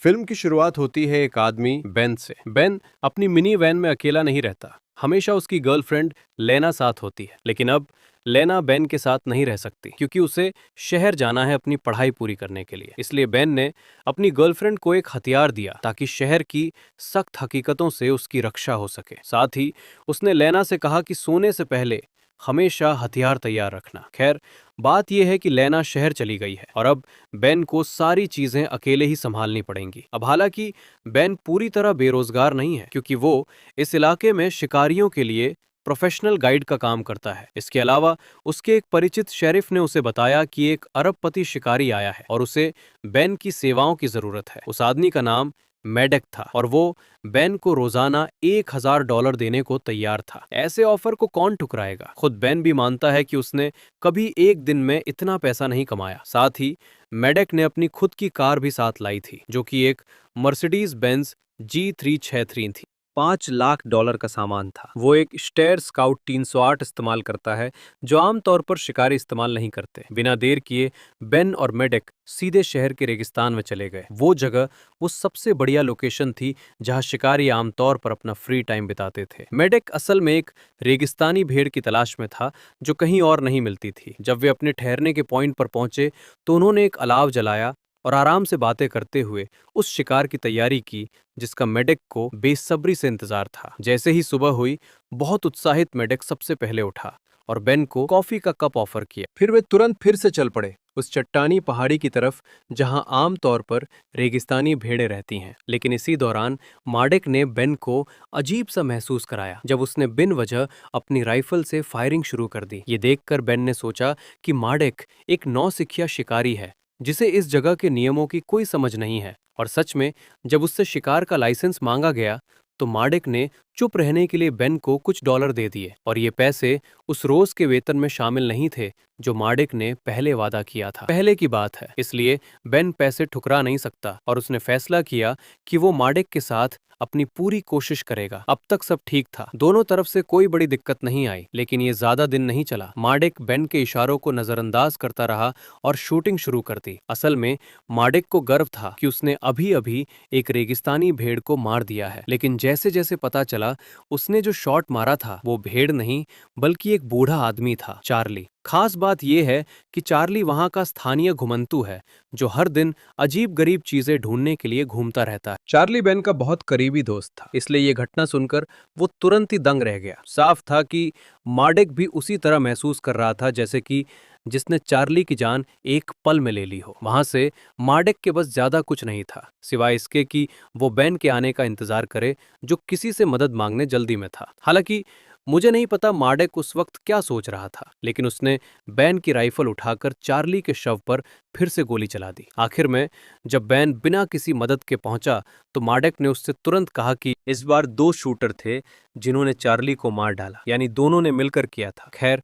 Film की शुरुआत होती है एक आदमी बेन से। बेन अपनी मिनी वैन में अकेला नहीं रहता। हमेशा उसकी गर्लफ्रेंड लेना साथ होती है, लेकिन अब लेना बेन के साथ नहीं रह सकती क्योंकि उसे शहर जाना है अपनी पढ़ाई पूरी करने के लिए। इसलिए बेन ने अपनी गर्लफ्रेंड को एक हथियार दिया ताकि शहर की सख्त हकीकतों से उसकी रक्षा हो सके। साथ ही उसने लेना से कहा कि सोने से पहले हमेशा हथियार तैयार रखना। खैर, बात यह है कि लेना शहर चली गई है और अब बेन को सारी चीजें अकेले ही संभालनी पड़ेंगी। अब हालांकि बेन पूरी तरह बेरोजगार नहीं है क्योंकि वो इस इलाके में शिकारियों के लिए प्रोफेशनल गाइड का काम करता है। इसके अलावा उसके एक परिचित शेरिफ ने उसे बताया कि एक अरबपति शिकारी आया है और उसे बेन की सेवाओं की जरूरत है। उस आदमी का नाम मेडेक था और वो बेन को रोजाना $1000 देने को तैयार था। ऐसे ऑफर को कौन ठुकराएगा। खुद बेन भी मानता है कि उसने कभी एक दिन में इतना पैसा नहीं कमाया। साथ ही मेडेक ने अपनी खुद की कार भी साथ लाई थी, जो कि एक मर्सिडीज बेंज G363 थी। $5 लाख का सामान था। वो एक स्टेयर स्काउट 308 इस्तेमाल करता है, जो आमतौर पर शिकारी इस्तेमाल नहीं करते। बिना देर किए बेन और मेडेक सीधे शहर के रेगिस्तान में चले गए। वो जगह वो सबसे बढ़िया लोकेशन थी जहां शिकारी आमतौर पर अपना फ्री टाइम बिताते थे। मेडेक असल में एक रेगिस्तानी भेड़ की तलाश में था जो कहीं और नहीं मिलती थी। जब वे अपने ठहरने के पॉइंट पर पहुंचे तो उन्होंने एक अलाव जलाया और आराम से बातें करते हुए उस शिकार की तैयारी की जिसका मेडेक को बेसब्री से इंतजार था। जैसे ही सुबह हुई, बहुत उत्साहित मेडेक सबसे पहले उठा और बेन को कॉफी का कप ऑफर किया। फिर वे तुरंत फिर से चल पड़े उस चट्टानी पहाड़ी की तरफ जहां आमतौर पर रेगिस्तानी भेड़ें रहती हैं। लेकिन इसी दौरान मार्डेक ने बेन को अजीब सा महसूस कराया जब उसने बिन वजह अपनी राइफल से फायरिंग शुरू कर दी। ये देखकर बेन ने सोचा कि मार्डेक एक नौसिखिया शिकारी है जिसे इस जगह के नियमों की कोई समझ नहीं है। और सच में जब उससे शिकार का लाइसेंस मांगा गया तो मार्डेक ने चुप रहने के लिए बेन को कुछ डॉलर दे दिए और ये पैसे उस रोज के वेतन में शामिल नहीं थे जो मार्डेक ने पहले वादा किया था। पहले की बात है, इसलिए बेन पैसे ठुकरा नहीं सकता और उसने फैसला किया कि वो मार्डेक के साथ अपनी पूरी कोशिश करेगा। अब तक सब ठीक था, दोनों तरफ से कोई बड़ी दिक्कत नहीं आई, लेकिन ये ज्यादा दिन नहीं चला। मार्डेक बेन के इशारों को नजरअंदाज करता रहा और शूटिंग शुरू कर दी। असल में मार्डेक को गर्व था कि उसने अभी अभी एक रेगिस्तानी भेड़ को मार दिया है, लेकिन जैसे जैसे पता चला उसने जो शॉट मारा था वो भेड़ नहीं बल्कि एक बूढ़ा आदमी था, चार्ली। खास बात यह है कि चार्ली वहां का स्थानीय घुमंतू है जो हर दिन अजीब गरीब चीजें ढूंढने के लिए घूमता रहता है। चार्ली बेन का बहुत करीबी दोस्त था, इसलिए ये घटना सुनकर वो तुरंत ही दंग रह गया। साफ था कि मार्डेक भी उसी तरह महसूस कर रहा था जैसे कि जिसने चार्ली की जान एक पल में ले ली हो। वहां से मार्डेक के बस ज्यादा कुछ नहीं था सिवाय इसके कि वो बेन के आने का इंतजार करे जो किसी से मदद मांगने जल्दी में था। हालांकि मुझे नहीं पता मार्डेक उस वक्त क्या सोच रहा था, लेकिन उसने बेन की राइफल उठाकर चार्ली के शव पर फिर से गोली चला दी। आखिर में जब बेन बिना किसी मदद के पहुंचा तो मार्डेक ने उससे तुरंत कहा कि इस बार 2 शूटर थे जिन्होंने चार्ली को मार डाला, यानी दोनों ने मिलकर किया था। खैर,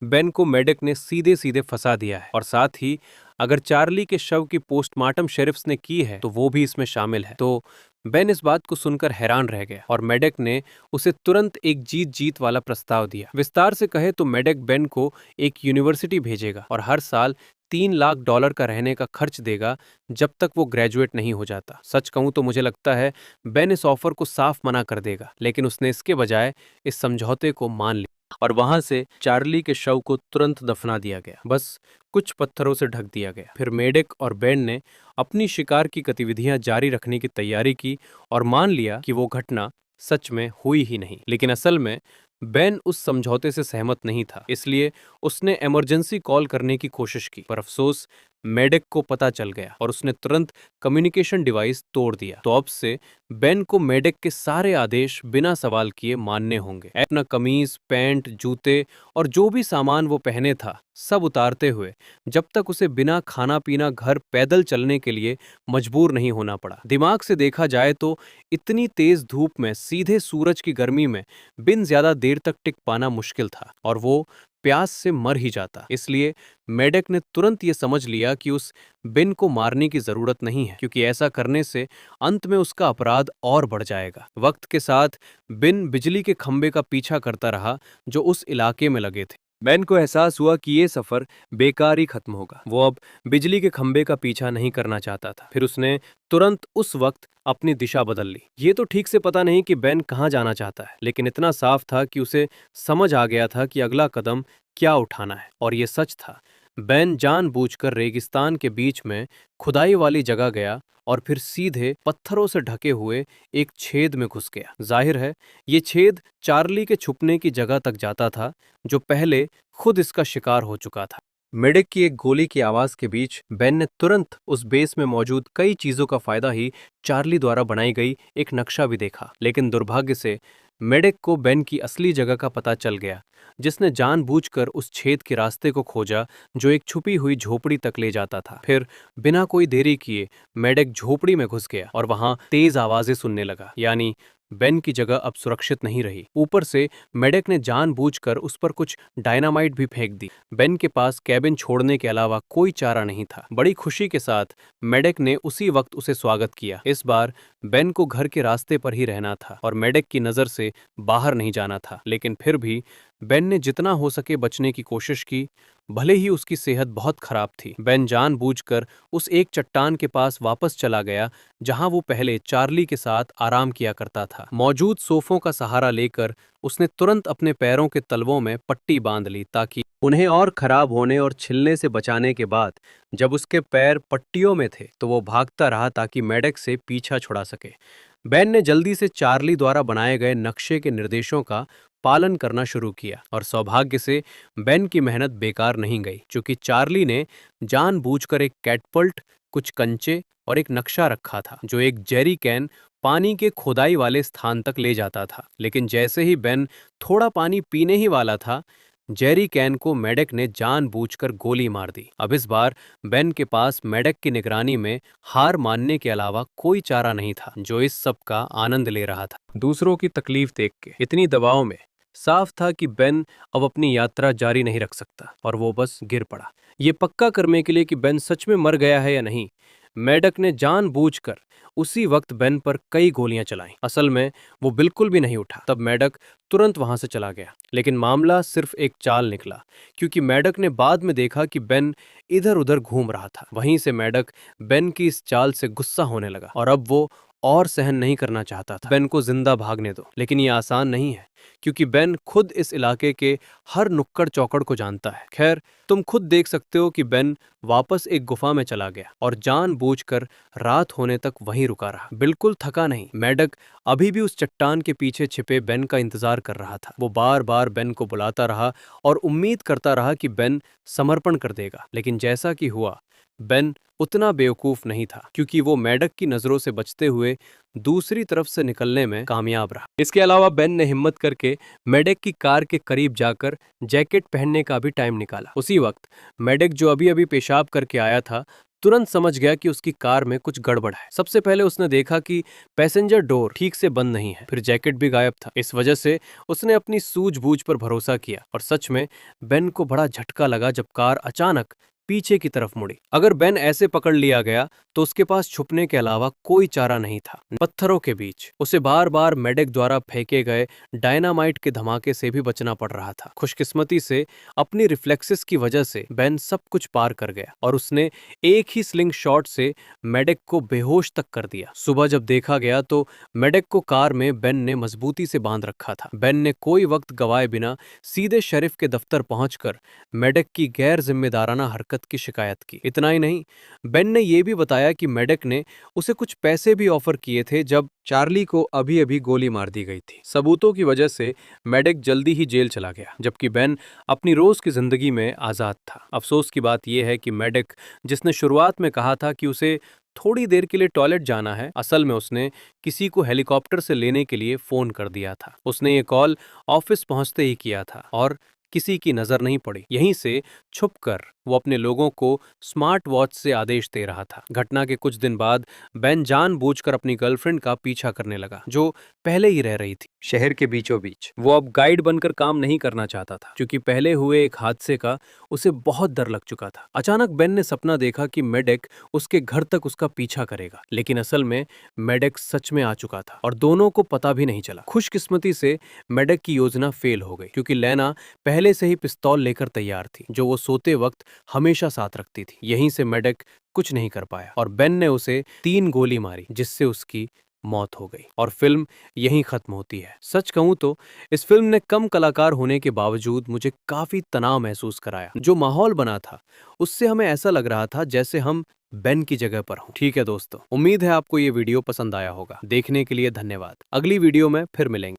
बेन को मेडेक ने सीधे सीधे फंसा दिया है और साथ ही अगर चार्ली के शव की पोस्टमार्टम शेरिफ्स ने की है तो वो भी इसमें शामिल है। तो बेन इस बात को सुनकर हैरान रह गया और मेडेक ने उसे तुरंत एक जीत जीत वाला प्रस्ताव दिया। विस्तार से कहे तो मेडेक बेन को एक यूनिवर्सिटी भेजेगा और हर साल $3 लाख का रहने का खर्च देगा जब तक वो ग्रेजुएट नहीं हो जाता। सच कहूं तो मुझे लगता है बेन इस ऑफर को साफ मना कर देगा, लेकिन उसने इसके बजाय इस समझौते को मान लिया और वहां से चार्ली के शव को तुरंत दफना दिया गया, बस कुछ पत्थरों से ढक दिया गया। फिर मेडेक और बेन ने अपनी शिकार की गतिविधियां जारी रखने की तैयारी की और मान लिया कि वो घटना सच में हुई ही नहीं। लेकिन असल में बेन उस समझौते से सहमत नहीं था, इसलिए उसने इमरजेंसी कॉल करने की कोशिश की, पर अफसोस मेडेक को पता चल गया और उसने तुरंत कम्युनिकेशन डिवाइस तोड़ दिया। तो अब से बेन को मेडेक के सारे आदेश बिना सवाल किए मानने होंगे। अपना कमीज, पैंट, जूते और जो भी सामान वो पहने था सब उतारते हुए जब तक उसे बिना खाना पीना घर पैदल चलने के लिए मजबूर नहीं होना पड़ा। दिमाग से देखा जाए तो इतनी तेज धूप में सीधे सूरज की गर्मी में बिन ज्यादा देर तक टिक पाना मुश्किल था और वो प्यास से मर ही जाता। इसलिए मेडेक ने तुरंत ये समझ लिया कि उस बिन को मारने की जरूरत नहीं है, क्योंकि ऐसा करने से अंत में उसका अपराध और बढ़ जाएगा। वक्त के साथ बिन बिजली के खंभे का पीछा करता रहा जो उस इलाके में लगे थे। बेन को एहसास हुआ कि ये सफर बेकार ही खत्म होगा। वो अब बिजली के खंभे का पीछा नहीं करना चाहता था। फिर उसने तुरंत उस वक्त अपनी दिशा बदल ली। ये तो ठीक से पता नहीं कि बेन कहाँ जाना चाहता है, लेकिन इतना साफ था कि उसे समझ आ गया था कि अगला कदम क्या उठाना है। और ये सच था। बेन जानबूझकर रेगिस्तान के बीच में खुदाई वाली जगह गया और फिर सीधे पत्थरों से ढके हुए एक छेद में घुस गया। जाहिर है ये छेद चार्ली के छुपने की जगह तक जाता था, जो पहले खुद इसका शिकार हो चुका था। मेडिक की एक गोली की आवाज के बीच बेन ने तुरंत उस बेस में मौजूद कई चीजों का फायदा ही चार्ली द्वारा बनाई गई एक नक्शा भी देखा। लेकिन दुर्भाग्य से मेडिक को बेन की असली जगह का पता चल गया, जिसने जानबूझकर उस छेद के रास्ते को खोजा जो एक छुपी हुई झोपड़ी तक ले जाता था। फिर बिना कोई देरी किए मेडिक झोपड़ी में घुस गया और वहां तेज आवाजें सुनने लगा। यानी बेन की जगह अब सुरक्षित नहीं रही। ऊपर से मेडिक ने जानबूझकर उस पर कुछ डायनामाइट भी फेंक दी। बेन के पास कैबिन छोड़ने के अलावा कोई चारा नहीं था। बड़ी खुशी के साथ मेडिक ने उसी वक्त उसे स्वागत किया। इस बार बेन को घर के रास्ते पर ही रहना था और मेडिक की नजर से बाहर नहीं जाना था। लेकिन फिर भी बेन ने जितना हो सके बचने की कोशिश की। भले ही उसकी सेहत बहुत खराब थी। बेन जानबूझकर उस एक चट्टान के पास वापस चला गया जहां वो पहले चार्ली के साथ आराम किया करता था। मौजूद सोफों का सहारा लेकर उसने तुरंत अपने पैरों के तलवों में पट्टी बांध ली, ताकि उन्हें और खराब होने और छिलने से बचाने के बाद जब उसके पैर पट्टियों में थे तो वो भागता रहा ताकि मेडिक से पीछा छुड़ा सके। बेन ने जल्दी से चार्ली द्वारा बनाए गए नक्शे के निर्देशों का पालन करना शुरू किया और सौभाग्य से बेन की मेहनत बेकार नहीं गई, क्योंकि चार्ली ने जानबूझकर एक कैटपल्ट, कुछ कंचे और एक नक्शा रखा था जो एक जेरी कैन पानी के खोदाई वाले स्थान तक ले जाता था। लेकिन जैसे ही बेन थोड़ा पानी पीने ही वाला था, जेरी कैन को मेडिक ने जानबूझकर गोली मार दी। अब इस बार बेन के पास मेडिक की निगरानी में हार मानने के अलावा कोई चारा नहीं था, जो इस सब का आनंद ले रहा था। दूसरों की तकलीफ देख के इतनी दबाव में साफ था कि बेन अब अपनी यात्रा जारी नहीं रख सकता और वो बस गिर पड़ा। ये पक्का करने के लिए कि बेन सच में मर गया है या नहीं, मेडक ने जानबूझकर उसी वक्त बेन पर कई गोलियां चलाईं। असल में वो बिल्कुल भी नहीं उठा। तब मेडक तुरंत वहां से चला गया। लेकिन मामला सिर्फ एक चाल निकला, क्योंकि मेडक ने बाद में देखा कि बेन इधर उधर घूम रहा था। वहीं से मेडक बेन की इस चाल से गुस्सा होने लगा और अब वो और सहन नहीं करना चाहता था। बेन को जिंदा भागने दो। लेकिन ये आसान नहीं है, क्योंकि बेन खुद इस इलाके के हर नुक्कड़ चौकड़ को जानता है। खैर, तुम खुद देख सकते हो कि बेन वापस एक गुफा में चला गया और जानबूझकर रात होने तक वहीं रुका रहा। बिल्कुल थका नहीं। मेडक अभी भी उस चट्टान के पीछे छिपे बेन का इंतजार कर रहा था। वो बार बार बेन को बुलाता रहा और उम्मीद करता रहा कि बेन समर्पण कर देगा। लेकिन जैसा कि हुआ, बेन उतना बेवकूफ नहीं था, क्योंकि वो मेडक की नजरों से बचते हुए दूसरी तरफ से निकलने में कामयाब रहा। इसके अलावा बेन ने हिम्मत करके मेडक की कार के करीब जाकर जैकेट पहनने का भी टाइम निकाला। उसी वक्त मेडक, जो अभी अभी पेशाब करके आया था, तुरंत समझ गया कि उसकी कार में कुछ गड़बड़ है। सबसे पहले उसने देखा कि पैसेंजर डोर ठीक से बंद नहीं है, फिर जैकेट भी गायब था। इस वजह से उसने अपनी सूझबूझ पर भरोसा किया और सच में बेन को बड़ा झटका लगा जब कार अचानक पीछे की तरफ मुड़ी। अगर बेन ऐसे पकड़ लिया गया तो उसके पास छुपने के अलावा कोई चारा नहीं था। पत्थरों के बीच उसे बार बार मेडक द्वारा फेंके गए डायनामाइट के धमाके से भी बचना पड़ रहा था। खुशकिस्मती से अपनी रिफ्लेक्सेस की वजह से बेन सब कुछ पार कर गया और उसने एक ही स्लिंग शॉट से मेडक को बेहोश तक कर दिया। सुबह जब देखा गया तो मेडक को कार में बेन ने मजबूती से बांध रखा था। बेन ने कोई वक्त गवाए बिना सीधे शेरिफ के दफ्तर पहुंचकर मेडक की गैर जिम्मेदाराना हरकत की शिकायत की। इतना ही नहीं, बेन ने यह भी बताया कि मेडक ने उसे कुछ पैसे भी ऑफर किए थे जब चार्ली को अभी अभी गोली मार दी गई थी। सबूतों की वजह से मेडक जल्दी ही जेल चला गया, जबकि बेन अपनी रोज की जिंदगी में आजाद था। अफसोस की बात यह है कि मेडक, जिसने शुरुआत में कहा था कि उसे थोड़ी देर के लिए टॉयलेट जाना है, असल में उसने किसी को हेलीकॉप्टर से लेने के लिए फोन कर दिया था। उसने ये कॉल ऑफिस पहुंचते ही किया था और किसी की नजर नहीं पड़ी। यहीं से छुपकर वो अपने लोगों को स्मार्ट वॉच से आदेश दे रहा था। घटना के कुछ दिन बाद बेन जानबूझकर अपनी गर्लफ्रेंड का पीछा करने लगा, जो पहले ही रह रही थी शहर के बीचों बीच। वो अब गाइड बनकर काम नहीं करना चाहता था, क्योंकि पहले हुए एक हादसे का उसे बहुत डर लग चुका था। अचानक बेन ने सपना देखा कि मेडक उसके घर तक उसका पीछा करेगा, लेकिन असल में मेडक सच में आ चुका था और दोनों को पता भी नहीं चला। खुशकिस्मती से मेडक की योजना फेल हो गई, क्योंकि लेना पहले पहले से ही पिस्तौल लेकर तैयार थी, जो वो सोते वक्त हमेशा साथ रखती थी। यहीं से मेडक कुछ नहीं कर पाया और बेन ने उसे 3 गोली मारी, जिससे उसकी मौत हो गई और फिल्म यहीं खत्म होती है। सच कहूं तो इस फिल्म ने कम कलाकार होने के बावजूद मुझे काफी तनाव महसूस कराया। जो माहौल बना था उससे हमें ऐसा लग रहा था जैसे हम बेन की जगह पर हों। ठीक है दोस्तों, उम्मीद है आपको ये वीडियो पसंद आया होगा। देखने के लिए धन्यवाद। अगली वीडियो में फिर मिलेंगे।